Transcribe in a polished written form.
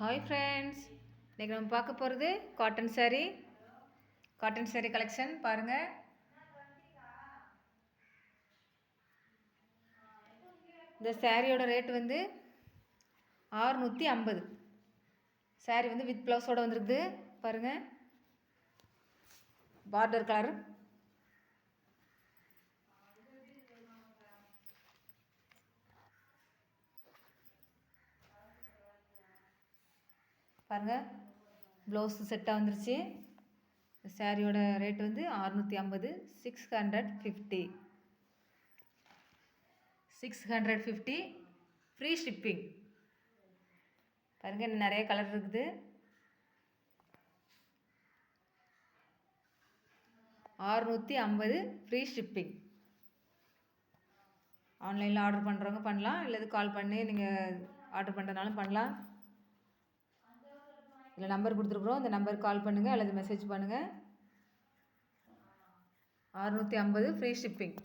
Hi friends, இன்றைக்கி நம்ம பார்க்க போகிறது காட்டன் saree கலெக்ஷன் பாருங்கள். இந்த சாரியோட ரேட் வந்து 650. சாரீ வந்து வித் ப்ளவுஸோடு வந்துருக்குது பாருங்கள். பார்டர் கலர் பாருங்கள். ப்ளவுஸ் செட்டாக வந்துருச்சு. சாரியோட ரேட் வந்து 650. 650 ஃப்ரீ ஷிப்பிங். பாருங்கள், நிறைய கலர் இருக்குது. 650 ஃப்ரீ ஷிப்பிங். ஆன்லைனில் ஆர்டர் பண்ணுறவங்க பண்ணலாம், இல்லை கால் பண்ணி நீங்கள் ஆர்டர் பண்ணுறதுனாலும் பண்ணலாம். இல்லை நம்பர் கொடுத்துருக்குறோம், இந்த நம்பருக்கு கால் பண்ணுங்கள் அல்லது மெசேஜ் பண்ணுங்கள். 650 ஃப்ரீ ஷிப்பிங்.